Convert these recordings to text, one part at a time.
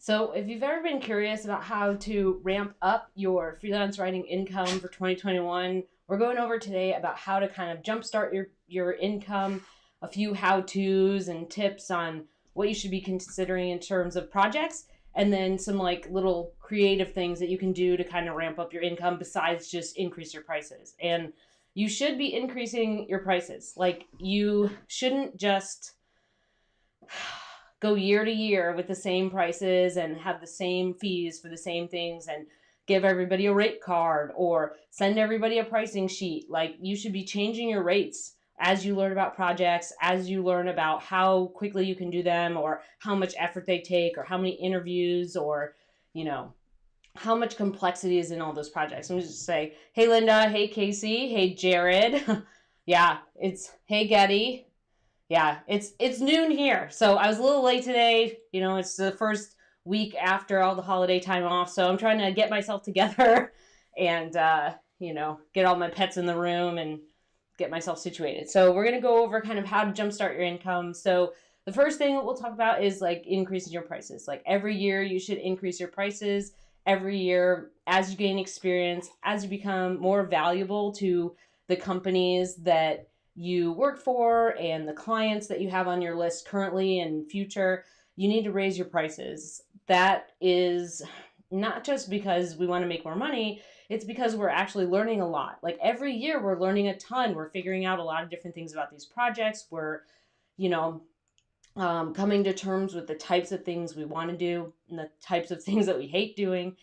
So, if you've ever been curious about how to ramp up your freelance writing income for 2021, we're going over today about how to kind of jumpstart your income, a few how-tos and tips on what you should be considering in terms of projects, and then some like little creative things that you can do to kind of ramp up your income besides just increase your prices. And you should be increasing your prices. Like, you shouldn't just go year to year with the same prices and have the same fees for the same things and give everybody a rate card or send everybody a pricing sheet. Like, you should be changing your rates as you learn about projects, as you learn about how quickly you can do them or how much effort they take or how many interviews or, you know, how much complexity is in all those projects. I'm just say, hey Linda, hey Casey, hey Jared. Yeah, it's hey Getty. Yeah, it's noon here. So I was a little late today. It's the first week after all the holiday time off. So I'm trying to get myself together and, get all my pets in the room and get myself situated. So we're going to go over kind of how to jumpstart your income. So the first thing that we'll talk about is like increasing your prices. Like, every year you should increase your prices. Every year, as you gain experience, as you become more valuable to the companies that you work for and the clients that you have on your list currently and future, you need to raise your prices. That is not just because we want to make more money, it's because we're actually learning a lot. Like, every year we're learning a ton. We're figuring out a lot of different things about these projects. We're, coming to terms with the types of things we want to do and the types of things that we hate doing.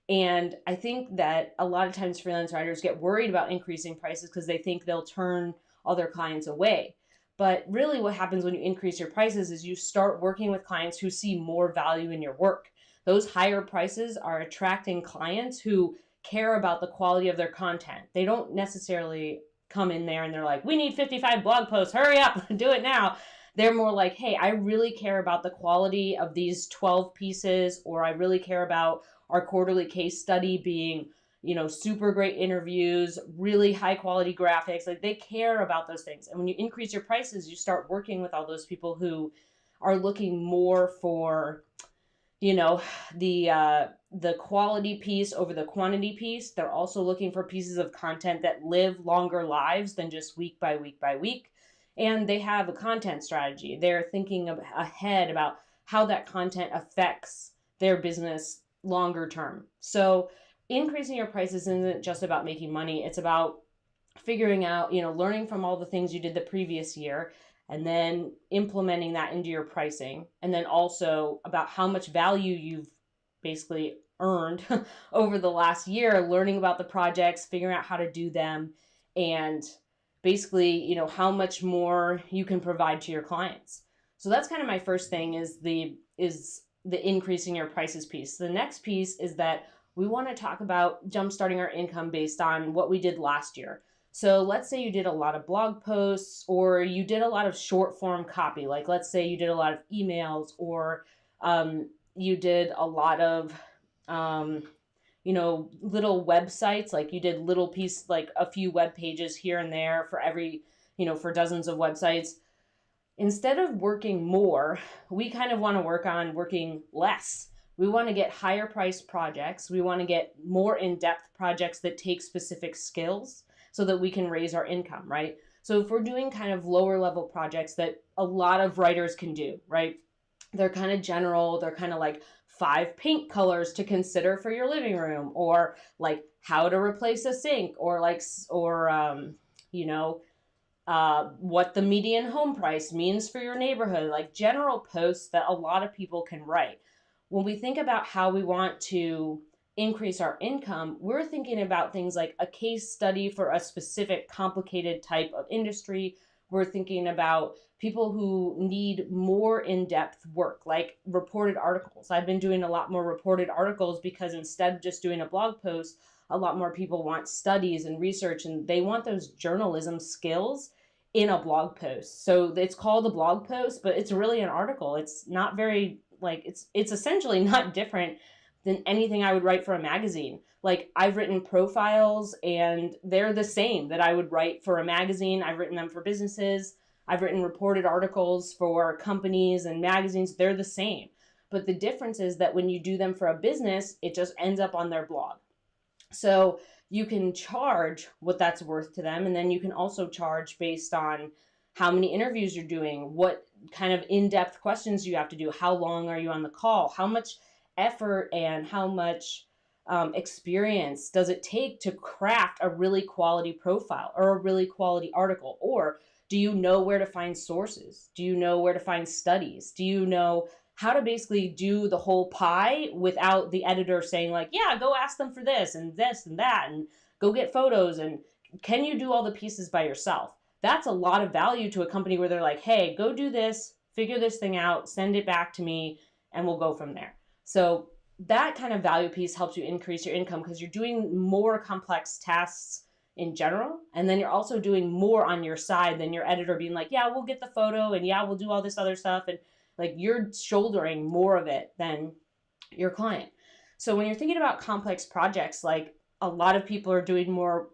And I think that a lot of times freelance writers get worried about increasing prices because they think they'll turn all their clients away. But really what happens when you increase your prices is you start working with clients who see more value in your work. Those higher prices are attracting clients who care about the quality of their content. They don't necessarily come in there and they're like, we need 55 blog posts, hurry up, do it now. They're more like, hey, I really care about the quality of these 12 pieces, or I really care about our quarterly case study being, super great interviews, really high quality graphics. Like, they care about those things. And when you increase your prices, you start working with all those people who are looking more for, the quality piece over the quantity piece. They're also looking for pieces of content that live longer lives than just week by week by week. And they have a content strategy. They're thinking ahead about how that content affects their business longer term. So increasing your prices isn't just about making money. It's about figuring out, learning from all the things you did the previous year and then implementing that into your pricing. And then also about how much value you've basically earned over the last year, learning about the projects, figuring out how to do them, and basically, how much more you can provide to your clients. So that's kind of my first thing is the increasing your prices piece. The next piece is that we want to talk about jumpstarting our income based on what we did last year. So let's say you did a lot of blog posts or you did a lot of short form copy. Like, let's say you did a lot of emails or you did a lot of, little websites. Like, you did little piece, like a few web pages here and there for every, for dozens of websites. Instead of working more, we kind of want to work on working less. We want to get higher priced projects. We want to get more in-depth projects that take specific skills so that we can raise our income, right? So if we're doing kind of lower level projects that a lot of writers can do, right? They're kind of general. They're kind of like 5 paint colors to consider for your living room, or like how to replace a sink, or what the median home price means for your neighborhood, like general posts that a lot of people can write. When we think about how we want to increase our income, we're thinking about things like a case study for a specific complicated type of industry. We're thinking about people who need more in-depth work, like reported articles. I've been doing a lot more reported articles because instead of just doing a blog post, a lot more people want studies and research, and they want those journalism skills in a blog post. So it's called a blog post, but it's really an article. It's not very, it's essentially not different than anything I would write for a magazine. Like, I've written profiles and they're the same that I would write for a magazine. I've written them for businesses. I've written reported articles for companies and magazines. They're the same. But the difference is that when you do them for a business, it just ends up on their blog. So you can charge what that's worth to them. And then you can also charge based on how many interviews you're doing, what kind of in-depth questions you have to do, how long are you on the call, how much effort and how much experience does it take to craft a really quality profile or a really quality article? Or do you know where to find sources? Do you know where to find studies? Do you know how to basically do the whole pie without the editor saying like, yeah, go ask them for this and that, and go get photos, and can you do all the pieces by yourself? That's a lot of value to a company where they're like, hey, go do this, figure this thing out, send it back to me, and we'll go from there. So that kind of value piece helps you increase your income because you're doing more complex tasks in general. And then you're also doing more on your side than your editor being like, yeah, we'll get the photo and yeah, we'll do all this other stuff. And like you're shouldering more of it than your client. So when you're thinking about complex projects, like a lot of people are doing more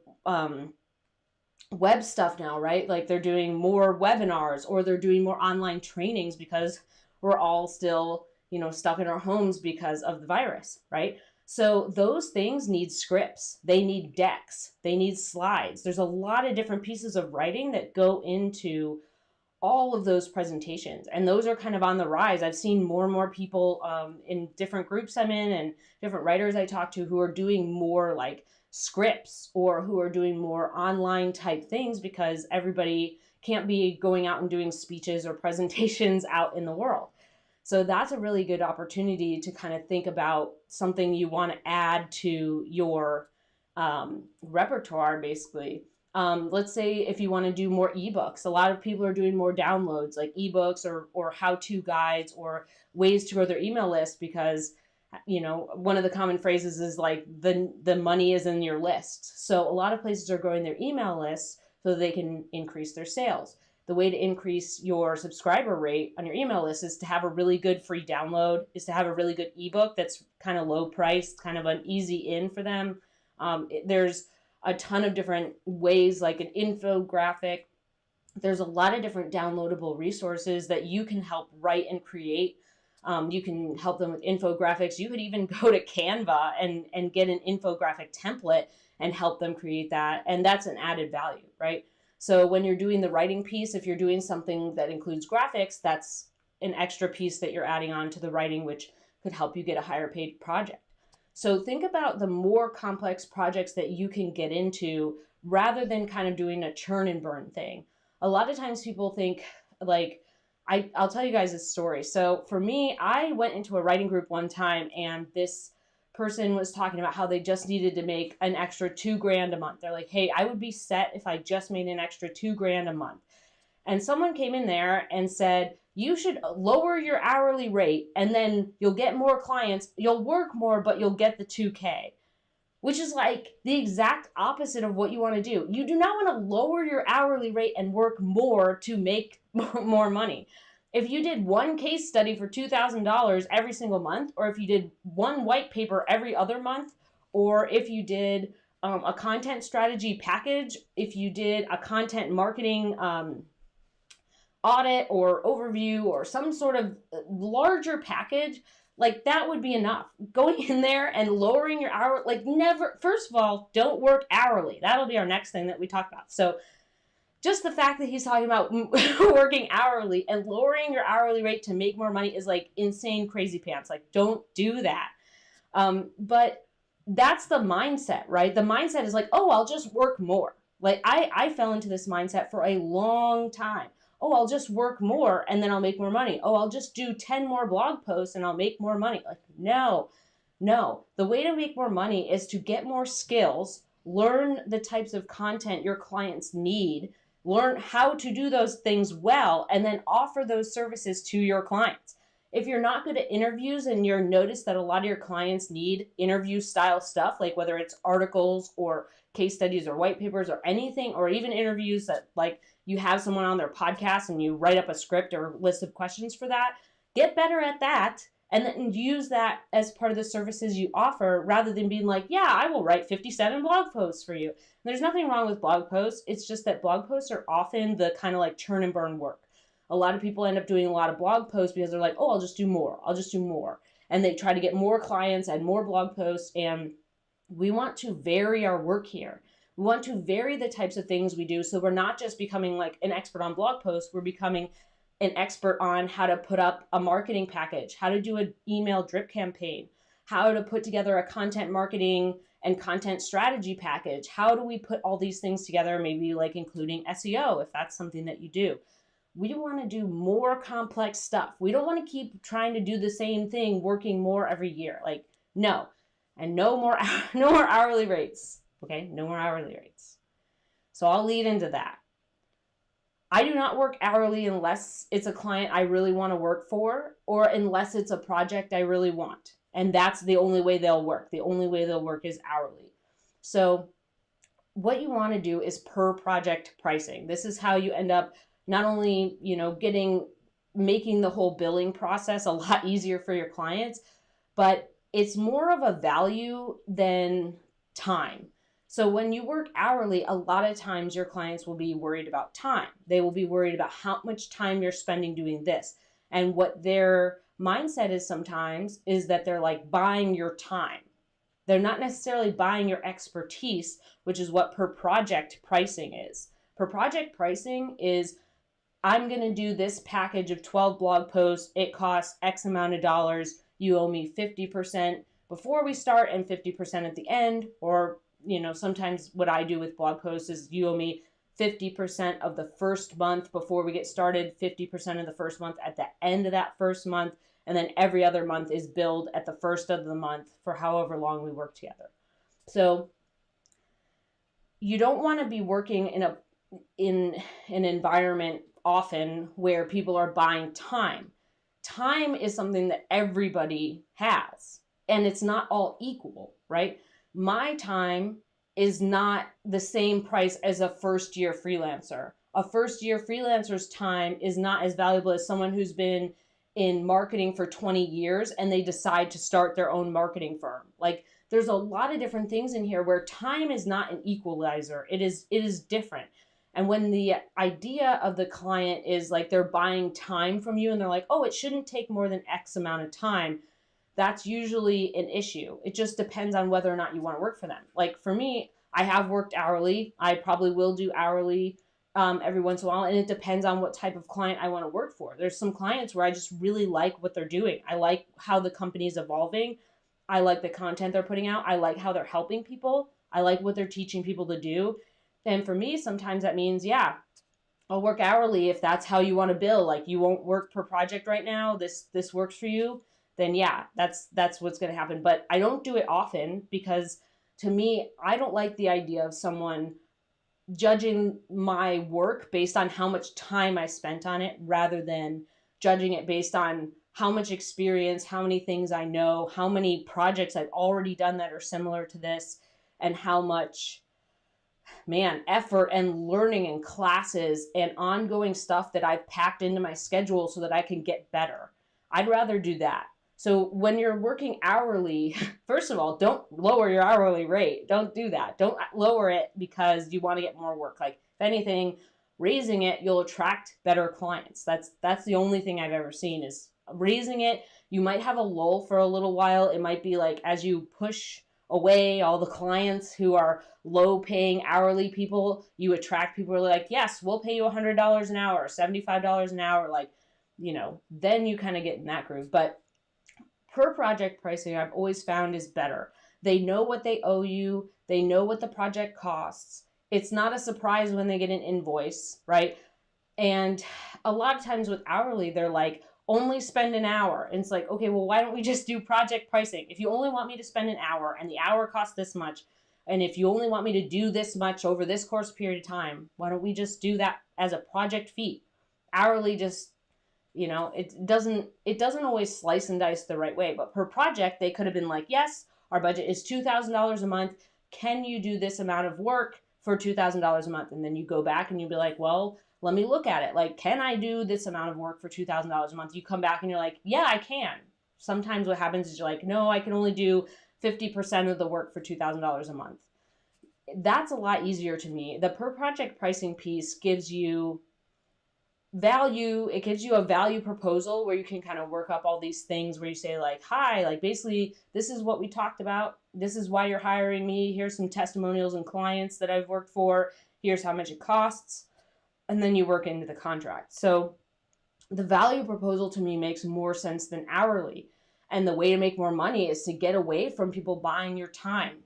web stuff now, right? Like they're doing more webinars or they're doing more online trainings because we're all still, stuck in our homes because of the virus, right? So those things need scripts, they need decks, they need slides. There's a lot of different pieces of writing that go into all of those presentations, and those are kind of on the rise. I've seen more and more people in different groups I'm in and different writers I talk to who are doing more like scripts or who are doing more online type things because everybody can't be going out and doing speeches or presentations out in the world. So that's a really good opportunity to kind of think about something you want to add to your repertoire, basically. Let's say if you want to do more ebooks, a lot of people are doing more downloads like ebooks or how-to guides or ways to grow their email list because, one of the common phrases is like the money is in your list. So a lot of places are growing their email lists so they can increase their sales. The way to increase your subscriber rate on your email list is to have a really good free download, is to have a really good ebook that's kind of low priced, kind of an easy in for them. There's a ton of different ways, like an infographic. There's a lot of different downloadable resources that you can help write and create. You can help them with infographics. You could even go to Canva and get an infographic template and help them create that. And that's an added value, right? So when you're doing the writing piece, if you're doing something that includes graphics, that's an extra piece that you're adding on to the writing, which could help you get a higher paid project. So think about the more complex projects that you can get into rather than kind of doing a churn and burn thing. A lot of times people think like, I'll tell you guys a story. So for me, I went into a writing group one time and this person was talking about how they just needed to make an extra $2,000 a month. They're like, hey, I would be set if I just made an extra $2,000 a month. And someone came in there and said, you should lower your hourly rate and then you'll get more clients. You'll work more, but you'll get the $2,000, which is like the exact opposite of what you want to do. You do not want to lower your hourly rate and work more to make more money. If you did one case study for $2,000 every single month, or if you did one white paper every other month, or if you did a content strategy package, if you did a content marketing audit or overview or some sort of larger package, like that would be enough. Going in there and lowering your hour, like never, first of all, don't work hourly. That'll be our next thing that we talk about. So just the fact that he's talking about working hourly and lowering your hourly rate to make more money is like insane crazy pants. Like don't do that. But that's the mindset, right? The mindset is like, oh, I'll just work more. Like I fell into this mindset for a long time. Oh, I'll just work more and then I'll make more money. Oh, I'll just do 10 more blog posts and I'll make more money. Like, no. The way to make more money is to get more skills, learn the types of content your clients need, learn how to do those things well, and then offer those services to your clients. If you're not good at interviews and you're noticed that a lot of your clients need interview style stuff, like whether it's articles or case studies or white papers or anything, or even interviews that like you have someone on their podcast and you write up a script or list of questions for that, get better at that and then use that as part of the services you offer rather than being like, yeah, I will write 57 blog posts for you. And there's nothing wrong with blog posts. It's just that blog posts are often the kind of like churn and burn work. A lot of people end up doing a lot of blog posts because they're like, oh, I'll just do more. I'll just do more. And they try to get more clients and more blog posts. And we want to vary our work here. We want to vary the types of things we do. So we're not just becoming like an expert on blog posts. We're becoming an expert on how to put up a marketing package, how to do an email drip campaign, how to put together a content marketing and content strategy package. How do we put all these things together, maybe like including SEO, if that's something that you do. We want to do more complex stuff. We don't want to keep trying to do the same thing, working more every year. Like, no. And no more hourly rates. Okay, no more hourly rates. So I'll lead into that. I do not work hourly unless it's a client I really want to work for, or unless it's a project I really want. And that's the only way they'll work. The only way they'll work is hourly. So what you want to do is per project pricing. This is how you end up not only, making the whole billing process a lot easier for your clients, but it's more of a value than time. So when you work hourly, a lot of times your clients will be worried about time. They will be worried about how much time you're spending doing this. And what their mindset is sometimes is that they're like buying your time. They're not necessarily buying your expertise, which is what per project pricing is. Per project pricing is, I'm going to do this package of 12 blog posts. It costs X amount of dollars. You owe me 50% before we start and 50% at the end. Or, sometimes what I do with blog posts is you owe me 50% of the first month before we get started, 50% of the first month at the end of that first month, and then every other month is billed at the first of the month for however long we work together. So you don't want to be working in an environment often where people are buying time. Time is something that everybody has, and it's not all equal, right? My time is not the same price as a first-year freelancer. A first-year freelancer's time is not as valuable as someone who's been in marketing for 20 years and they decide to start their own marketing firm. Like, there's a lot of different things in here where time is not an equalizer. It is different. And when the idea of the client is like they're buying time from you and they're like, oh, it shouldn't take more than X amount of time, that's usually an issue. It just depends on whether or not you want to work for them. Like for me, I have worked hourly. I probably will do hourly every once in a while. And it depends on what type of client I want to work for. There's some clients where I just really like what they're doing. I like how the company's evolving. I like the content they're putting out. I like how they're helping people. I like what they're teaching people to do. And for me, sometimes that means, yeah, I'll work hourly if that's how you want to bill. Like you won't work per project right now. This works for you. Then yeah, that's what's going to happen. But I don't do it often because to me, I don't like the idea of someone judging my work based on how much time I spent on it rather than judging it based on how much experience, how many things I know, how many projects I've already done that are similar to this, and how much effort and learning and classes and ongoing stuff that I've packed into my schedule so that I can get better. I'd rather do that. So when you're working hourly, first of all, don't lower your hourly rate. Don't do that. Don't lower it because you want to get more work. Like if anything, raising it, you'll attract better clients. That's the only thing I've ever seen is raising it. You might have a lull for a little while. It might be like as you push away all the clients who are low paying hourly people, you attract people who are like, yes, we'll pay you $100 an hour, $75 an hour. Like, then you kind of get in that groove. But per project pricing, I've always found is better. They know what they owe you. They know what the project costs. It's not a surprise when they get an invoice, right? And a lot of times with hourly, they're like, only spend an hour. And it's like, okay, well, why don't we just do project pricing? If you only want me to spend an hour and the hour costs this much, and if you only want me to do this much over this course period of time, why don't we just do that as a project fee? Hourly just, it doesn't always slice and dice the right way. But per project, they could have been like, yes, our budget is $2,000 a month. Can you do this amount of work for $2,000 a month? And then you go back and you'll be like, well, let me look at it. Like, can I do this amount of work for $2,000 a month? You come back and you're like, yeah, I can. Sometimes what happens is you're like, no, I can only do 50% of the work for $2,000 a month. That's a lot easier to me. The per project pricing piece gives you value, it gives you a value proposal where you can kind of work up all these things where you say like, hi, like basically this is what we talked about. This is why you're hiring me. Here's some testimonials and clients that I've worked for. Here's how much it costs. And then you work into the contract. So the value proposal to me makes more sense than hourly. And the way to make more money is to get away from people buying your time.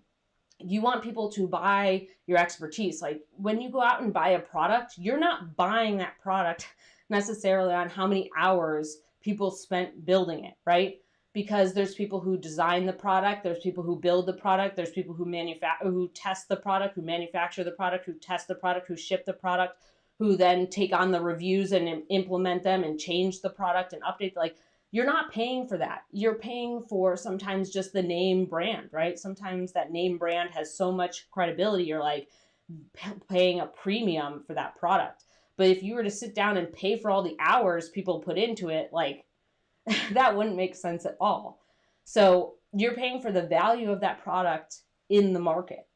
You want people to buy your expertise. Like when you go out and buy a product, you're not buying that product necessarily on how many hours people spent building it, right? Because there's people who design the product, there's people who build the product, there's people who test the product, who manufacture the product, who test the product, who ship the product, who then take on the reviews and implement them and change the product and update. Like, you're not paying for that. You're paying for sometimes just the name brand, right? Sometimes that name brand has so much credibility, you're like paying a premium for that product. But if you were to sit down and pay for all the hours people put into it, like that wouldn't make sense at all. So you're paying for the value of that product in the market.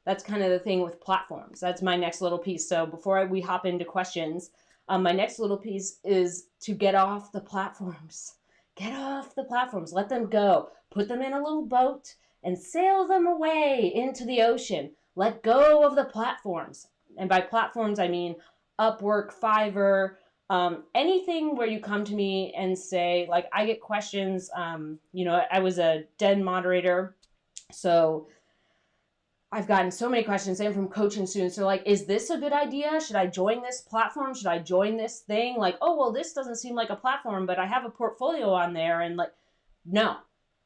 That's kind of the thing with platforms. That's my next little piece. So before we hop into questions, my next little piece is to get off the platforms. Get off the platforms. Let them go. Put them in a little boat and sail them away into the ocean. Let go of the platforms. And by platforms, I mean Upwork, Fiverr, anything where you come to me and say, like, I get questions. I was a den moderator, so I've gotten so many questions, same from coaching students. They're like, is this a good idea? Should I join this platform? Should I join this thing? Like, oh, well, this doesn't seem like a platform, but I have a portfolio on there. And like, no.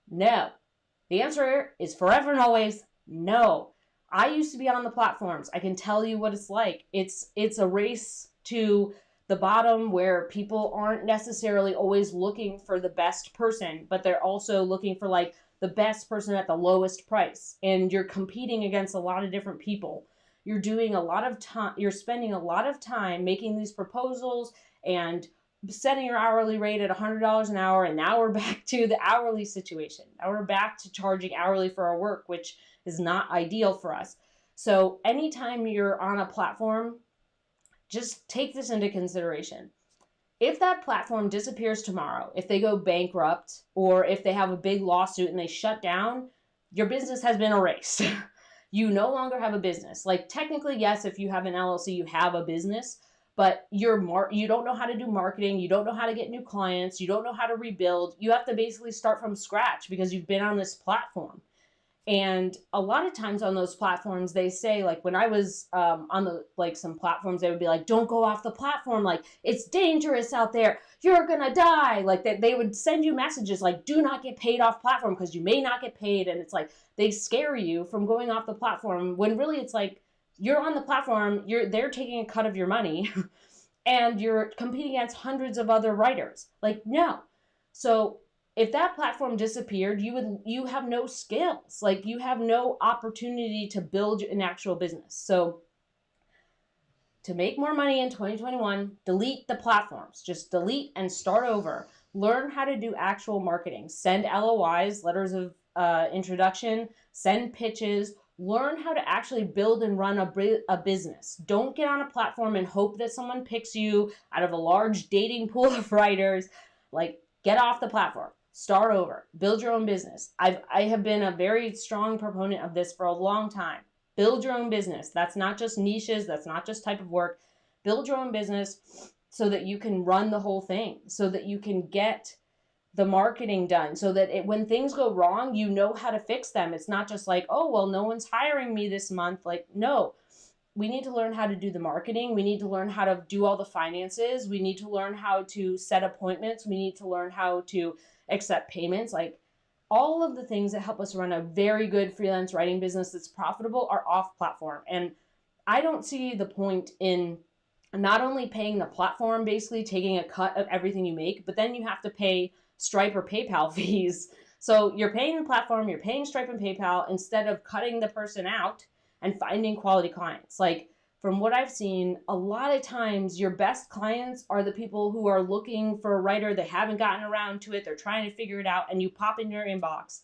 The answer is forever and always no. I used to be on the platforms. I can tell you what it's like. It's a race to the bottom where people aren't necessarily always looking for the best person, but they're also looking for like the best person at the lowest price. And you're competing against a lot of different people. You're doing a lot of time, you're spending a lot of time making these proposals and setting your hourly rate at $100 an hour. And now we're back to the hourly situation. Now we're back to charging hourly for our work, which is not ideal for us. So anytime you're on a platform, just take this into consideration. If that platform disappears tomorrow, if they go bankrupt, or if they have a big lawsuit and they shut down, your business has been erased. You no longer have a business. Like technically, yes, if you have an LLC, you have a business, but you don't know how to do marketing. You don't know how to get new clients. You don't know how to rebuild. You have to basically start from scratch because you've been on this platform. And a lot of times on those platforms, they say, like when I was on the some platforms, they would be like, don't go off the platform. Like, it's dangerous out there. You're going to die. Like they would send you messages like, do not get paid off platform because you may not get paid. And it's like, they scare you from going off the platform when really it's like, you're on the platform, they're taking a cut of your money and you're competing against hundreds of other writers. Like, no. So if that platform disappeared, you have no skills. Like you have no opportunity to build an actual business. So to make more money in 2021, delete the platforms. Just delete and start over. Learn how to do actual marketing. Send LOIs, letters of introduction, send pitches. Learn how to actually build and run a business. Don't get on a platform and hope that someone picks you out of a large dating pool of writers. Like, get off the platform. Start over. Build your own business. I have been a very strong proponent of this for a long time. Build your own business. That's not just niches. That's not just type of work. Build your own business so that you can run the whole thing, so that you can get the marketing done, so that when things go wrong, you know how to fix them. It's not just like, oh, well, no one's hiring me this month. Like, no. We need to learn how to do the marketing. We need to learn how to do all the finances. We need to learn how to set appointments. We need to learn how to accept payments. Like, all of the things that help us run a very good freelance writing business that's profitable are off platform. And I don't see the point in not only paying the platform, basically taking a cut of everything you make, but then you have to pay Stripe or PayPal fees. So you're paying the platform, you're paying Stripe and PayPal instead of cutting the person out and finding quality clients. Like, from what I've seen, a lot of times your best clients are the people who are looking for a writer. They haven't gotten around to it. They're trying to figure it out. And you pop in your inbox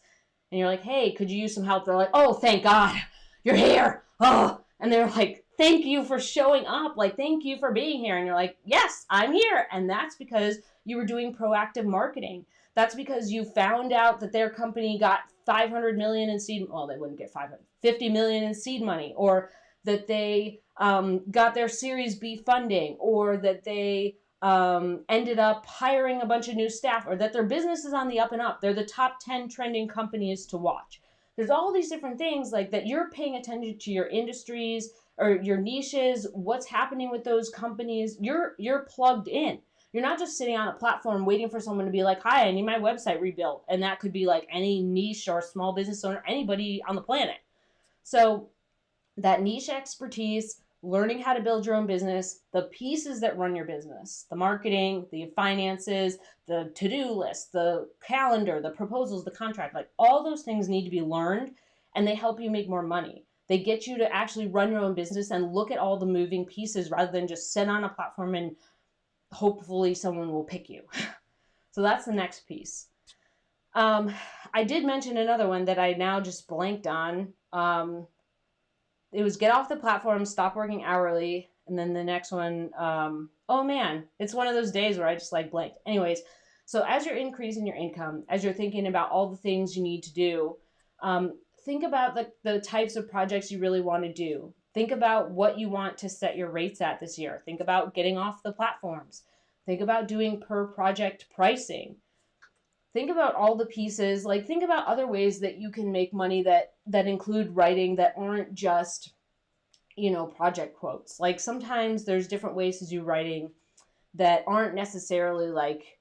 and you're like, hey, could you use some help? They're like, oh, thank God you're here. Oh, and they're like thank you for showing up. Like, thank you for being here. And you're like, yes, I'm here. And that's because you were doing proactive marketing. That's because you found out that their company got 500 million in seed. Well, they wouldn't get 550 million in seed money, or that they got their Series B funding, or that they ended up hiring a bunch of new staff, or that their business is on the up and up. They're the top 10 trending companies to watch. There's all these different things like that. You're paying attention to your industries or your niches, what's happening with those companies. You're plugged in. You're not just sitting on a platform waiting for someone to be like, hi, I need my website rebuilt. And that could be like any niche or small business owner, anybody on the planet. So that niche expertise, learning how to build your own business, the pieces that run your business, the marketing, the finances, the to-do list, the calendar, the proposals, the contract, like all those things need to be learned, and they help you make more money. They get you to actually run your own business and look at all the moving pieces rather than just sit on a platform and hopefully someone will pick you. So that's the next piece. I did mention another one that I now just blanked on. It was get off the platform, stop working hourly, and then the next one, oh man, it's one of those days where I just like blanked. Anyways, so as you're increasing your income, as you're thinking about all the things you need to do, think about the types of projects you really want to do. Think about what you want to set your rates at this year. Think about getting off the platforms. Think about doing per project pricing. Think about all the pieces. Like, think about other ways that you can make money that include writing that aren't just, project quotes. Like, sometimes there's different ways to do writing that aren't necessarily like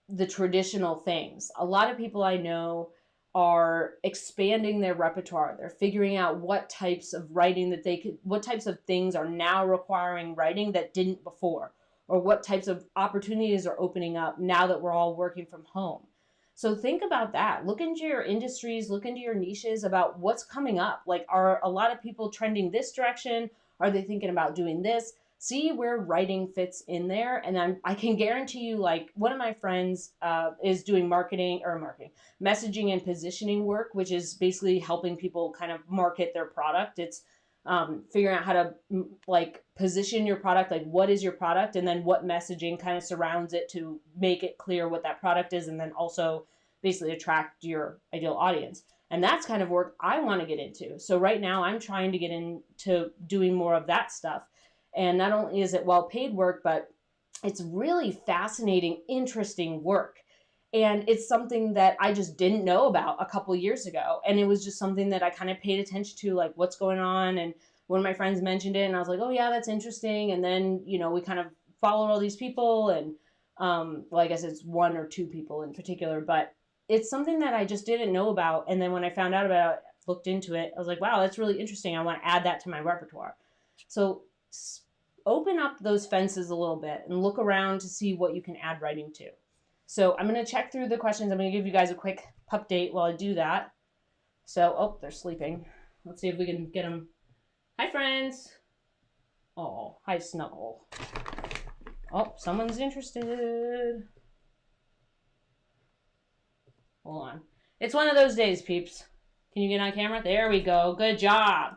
the traditional things. A lot of people I know are expanding their repertoire. They're figuring out what types of writing that what types of things are now requiring writing that didn't before, or what types of opportunities are opening up now that we're all working from home. So think about that. Look into your industries, look into your niches about what's coming up. Like, are a lot of people trending this direction? Are they thinking about doing this? See where writing fits in there. And I can guarantee you, like, one of my friends is doing messaging and positioning work, which is basically helping people kind of market their product. It's figuring out how to like position your product, like what is your product, and then what messaging kind of surrounds it to make it clear what that product is, and then also basically attract your ideal audience. And that's kind of work I want to get into. So right now I'm trying to get into doing more of that stuff. And not only is it well-paid work, but it's really fascinating, interesting work. And it's something that I just didn't know about a couple years ago. And it was just something that I kind of paid attention to, like what's going on. And one of my friends mentioned it and I was like, oh yeah, that's interesting. And then, we kind of followed all these people and, well, I guess it's one or two people in particular, but it's something that I just didn't know about. And then when I found out about it, looked into it, I was like, wow, that's really interesting. I want to add that to my repertoire. So open up those fences a little bit and look around to see what you can add writing to. So I'm going to check through the questions. I'm going to give you guys a quick update while I do that. So, oh, they're sleeping. Let's see if we can get them. Hi, friends. Oh, hi, Snuggle. Oh, someone's interested. Hold on. It's one of those days, peeps. Can you get on camera? There we go. Good job.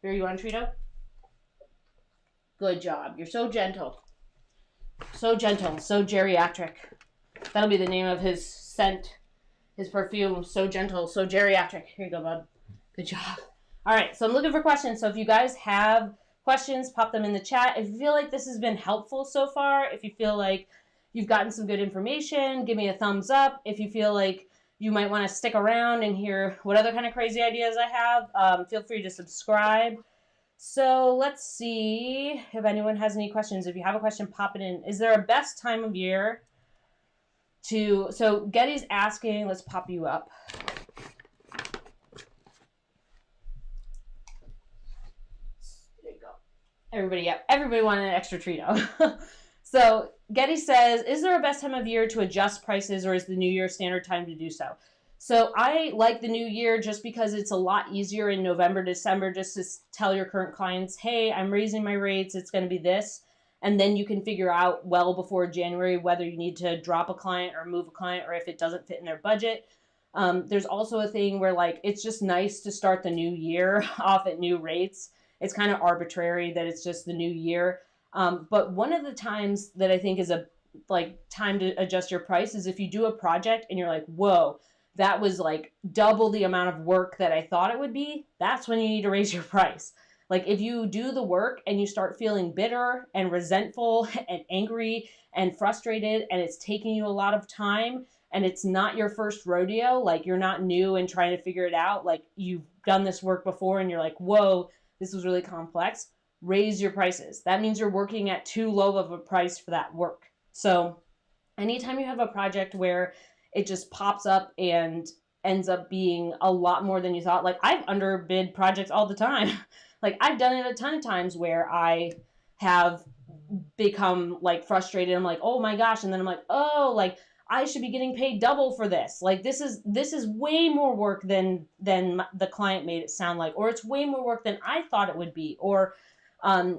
Here, you want a Treato? Good job. You're so gentle. So gentle. So geriatric. That'll be the name of his scent. His perfume. So gentle. So geriatric. Here you go, bud. Good job. All right. So I'm looking for questions. So if you guys have questions, pop them in the chat. If you feel like this has been helpful so far, if you feel like you've gotten some good information, give me a thumbs up. If you feel like you might want to stick around and hear what other kind of crazy ideas I have, feel free to subscribe. So let's see if anyone has any questions. If you have a question, pop it in. Is there a best time of year so Getty's asking, let's pop you up. There you go. Everybody wanted an extra Treato. So Getty says, is there a best time of year to adjust prices, or is the new year standard time to do so? So I like the new year just because it's a lot easier in November, December, just to tell your current clients, hey, I'm raising my rates. It's going to be this. And then you can figure out well before January whether you need to drop a client or move a client, or if it doesn't fit in their budget. There's also a thing where, like, it's just nice to start the new year off at new rates. it's kind of arbitrary that it's just the new year. But one of the times that I think is a time to adjust your price is if you do a project and you're like, whoa, that was like double the amount of work that I thought it would be. That's when you need to raise your price. Like if you do the work and you start feeling bitter and resentful and angry and frustrated, and it's taking you a lot of time, and it's not your first rodeo, like you're not new and trying to figure it out, like you've done this work before and you're like, whoa, this was really complex, raise your prices. That means you're working at too low of a price for that work. So anytime you have a project where it just pops up and ends up being a lot more than you thought, like I've underbid projects all the time. Like I've done it a ton of times where I have become like frustrated. I'm like, oh my gosh. And then I'm like, oh, like I should be getting paid double for this. Like this is way more work than the client made it sound like, or it's way more work than I thought it would be. Or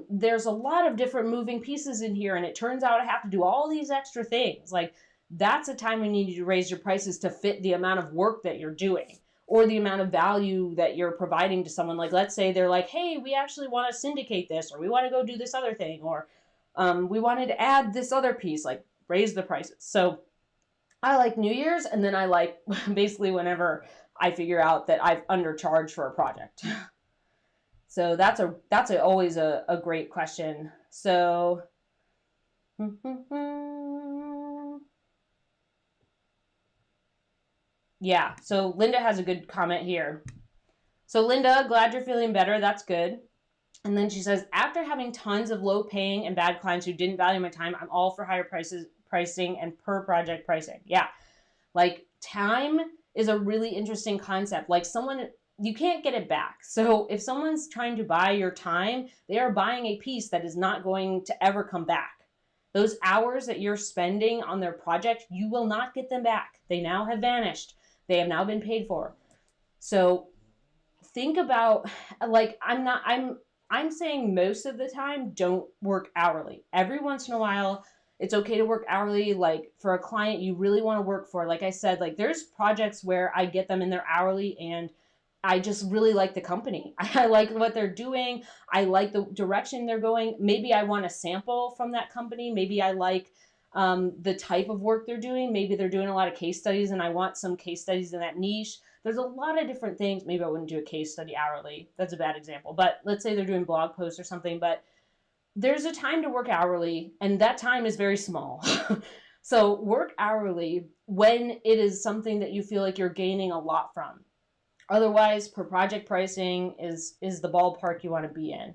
there's a lot of different moving pieces in here, and it turns out I have to do all these extra things. Like that's a time when you need to raise your prices to fit the amount of work that you're doing or the amount of value that you're providing to someone. Like let's say they're like, hey, we actually want to syndicate this, or we want to go do this other thing, or we wanted to add this other piece, like raise the prices. So I like New Year's, and then I like basically whenever I figure out that I've undercharged for a project. So that's always a great question. So yeah, so Linda has a good comment here. So Linda, glad you're feeling better. That's good. And then she says, after having tons of low paying and bad clients who didn't value my time, I'm all for higher pricing and per project pricing. Yeah. Like time is a really interesting concept. Like you can't get it back. So if someone's trying to buy your time, they are buying a piece that is not going to ever come back. Those hours that you're spending on their project, you will not get them back. They now have vanished. They have now been paid for. So think about, like, I'm saying most of the time, don't work hourly. Every once in a while, it's okay to work hourly. Like for a client you really want to work for, like I said, like there's projects where I get them in their hourly and I just really like the company. I like what they're doing. I like the direction they're going. Maybe I want a sample from that company. Maybe I like the type of work they're doing. Maybe they're doing a lot of case studies and I want some case studies in that niche. There's a lot of different things. Maybe I wouldn't do a case study hourly. That's a bad example. But let's say they're doing blog posts or something. But there's a time to work hourly, and that time is very small. So work hourly when it is something that you feel like you're gaining a lot from. Otherwise, per project pricing is the ballpark you want to be in.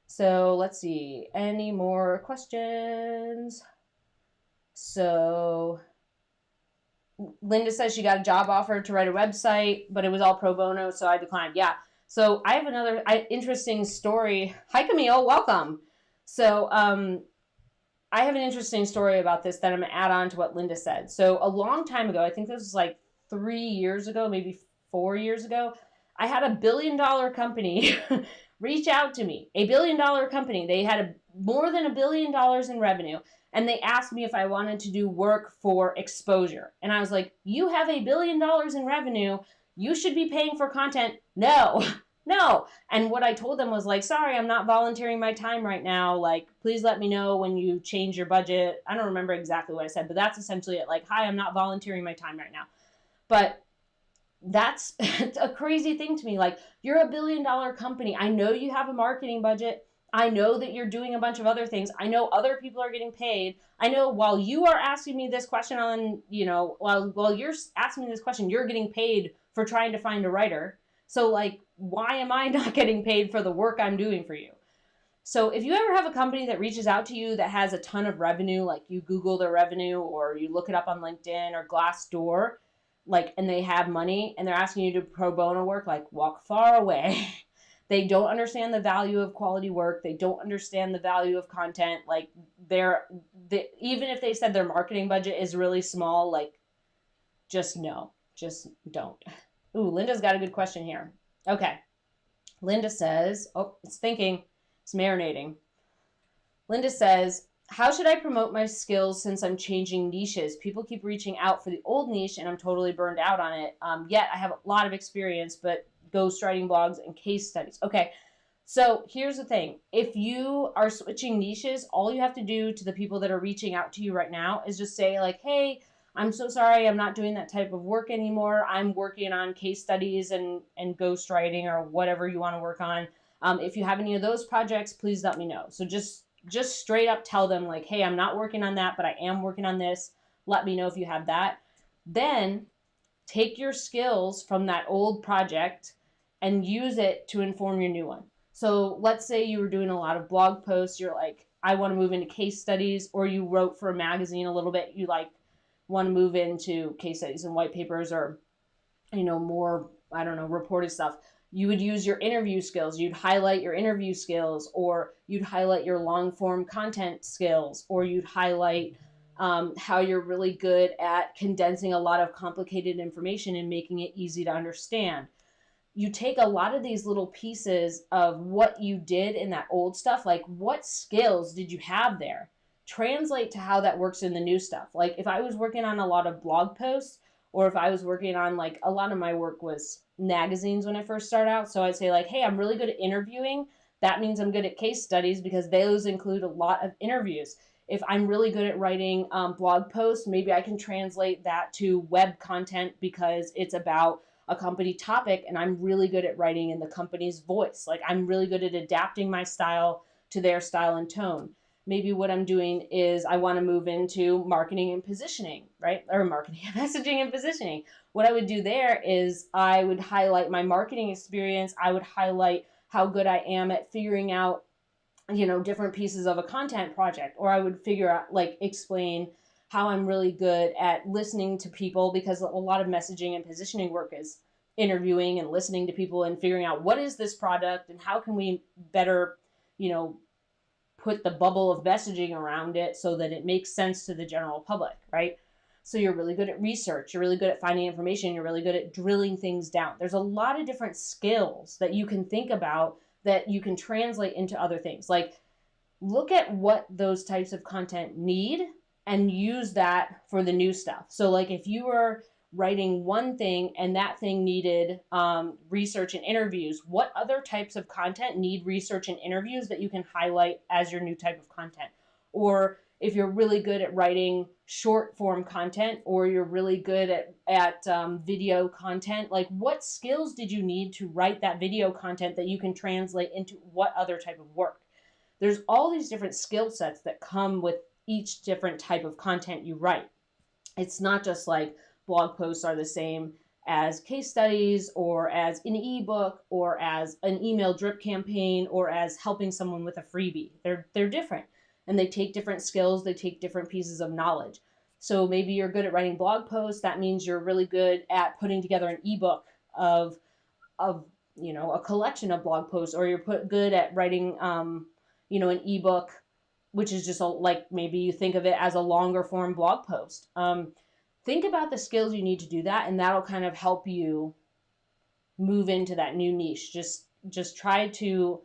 So let's see. Any more questions? So Linda says she got a job offer to write a website, but it was all pro bono, so I declined. Yeah. So I have another interesting story. Hi, Camille. Welcome. So I have an interesting story about this that I'm going to add on to what Linda said. So a long time ago, I think this was like 3 years ago, maybe 4 years ago, I had $1 billion company reach out to me. $1 billion company. They had more than $1 billion in revenue. And they asked me if I wanted to do work for exposure. And I was like, you have $1 billion in revenue. You should be paying for content. No. No. And what I told them was like, sorry, I'm not volunteering my time right now. Like, please let me know when you change your budget. I don't remember exactly what I said, but that's essentially it. Like, hi, I'm not volunteering my time right now. But that's a crazy thing to me. Like, you're $1 billion company. I know you have a marketing budget. I know that you're doing a bunch of other things. I know other people are getting paid. I know while you are asking me this question while you're asking me this question, you're getting paid for trying to find a writer. So like, why am I not getting paid for the work I'm doing for you? So if you ever have a company that reaches out to you that has a ton of revenue, like you Google their revenue or you look it up on LinkedIn or Glassdoor, like, and they have money and they're asking you to pro bono work, like walk far away. They don't understand the value of quality work. They don't understand the value of content. Like even if they said their marketing budget is really small, like just don't. Ooh, Linda's got a good question here. Okay. Linda says, it's thinking, it's marinating. Linda says, how should I promote my skills since I'm changing niches? People keep reaching out for the old niche and I'm totally burned out on it. Yet I have a lot of experience, but ghostwriting blogs and case studies. Okay. So here's the thing. If you are switching niches, all you have to do to the people that are reaching out to you right now is just say like, hey, I'm so sorry, I'm not doing that type of work anymore. I'm working on case studies and ghostwriting or whatever you want to work on. If you have any of those projects, please let me know. So just straight up tell them like, hey, I'm not working on that, but I am working on this. Let me know if you have that. Then take your skills from that old project and use it to inform your new one. So let's say you were doing a lot of blog posts, you're like, I want to move into case studies, or you wrote for a magazine a little bit, you like want to move into case studies and white papers, or more, I don't know, reported stuff. You would use your interview skills. You'd highlight your interview skills, or you'd highlight your long form content skills, or you'd highlight how you're really good at condensing a lot of complicated information and making it easy to understand. You take a lot of these little pieces of what you did in that old stuff, like what skills did you have there? Translate to how that works in the new stuff. Like if I was working on a lot of blog posts, or if I was working on, like, a lot of my work was magazines when I first started out. So I'd say like, hey, I'm really good at interviewing. That means I'm good at case studies because those include a lot of interviews. If I'm really good at writing blog posts, maybe I can translate that to web content because it's about a company topic and I'm really good at writing in the company's voice. Like I'm really good at adapting my style to their style and tone. Maybe what I'm doing is I want to move into marketing and positioning, right? Or marketing, messaging and positioning. What I would do there is I would highlight my marketing experience. I would highlight how good I am at figuring out, different pieces of a content project, or I would figure out, like, explain how I'm really good at listening to people, because a lot of messaging and positioning work is interviewing and listening to people and figuring out what is this product and how can we better, put the bubble of messaging around it so that it makes sense to the general public, right? So you're really good at research, you're really good at finding information, you're really good at drilling things down. There's a lot of different skills that you can think about that you can translate into other things. Like, look at what those types of content need and use that for the new stuff. So like if you were writing one thing and that thing needed research and interviews, what other types of content need research and interviews that you can highlight as your new type of content? Or if you're really good at writing short form content, or you're really good at video content, like what skills did you need to write that video content that you can translate into what other type of work? There's all these different skill sets that come with each different type of content you write. It's not just like blog posts are the same as case studies, or as an ebook, or as an email drip campaign, or as helping someone with a freebie. They're different, and they take different skills, they take different pieces of knowledge. So maybe you're good at writing blog posts. That means you're really good at putting together an ebook of a collection of blog posts, or you're good at writing an ebook, which is just like maybe you think of it as a longer form blog post. Think about the skills you need to do that, and that'll kind of help you move into that new niche. Just try to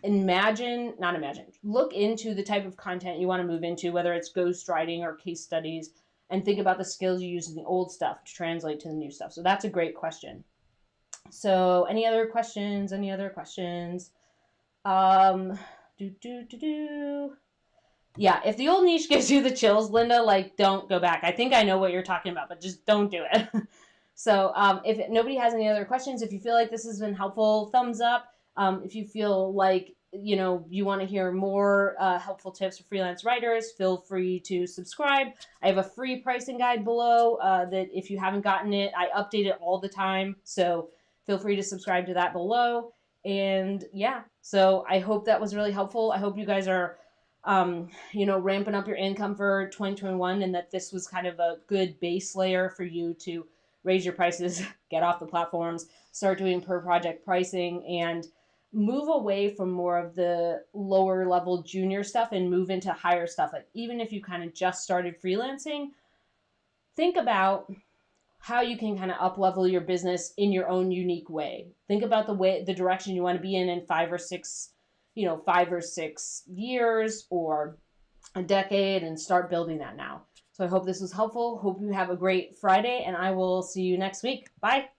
look into the type of content you want to move into, whether it's ghostwriting or case studies, and think about the skills you use in the old stuff to translate to the new stuff. So that's a great question. So any other questions? Yeah, if the old niche gives you the chills, Linda, like, don't go back. I think I know what you're talking about, but just don't do it. So if nobody has any other questions, if you feel like this has been helpful, thumbs up. If you feel like, you want to hear more helpful tips for freelance writers, feel free to subscribe. I have a free pricing guide below that if you haven't gotten it, I update it all the time. So feel free to subscribe to that below. And yeah, so I hope that was really helpful. I hope you guys are ramping up your income for 2021, and that this was kind of a good base layer for you to raise your prices, get off the platforms, start doing per project pricing, and move away from more of the lower level junior stuff and move into higher stuff. Like, even if you kind of just started freelancing, think about how you can kind of up level your business in your own unique way. Think about the direction you want to be in 5 or 6 years or a decade, and start building that now. So I hope this was helpful. Hope you have a great Friday, and I will see you next week. Bye.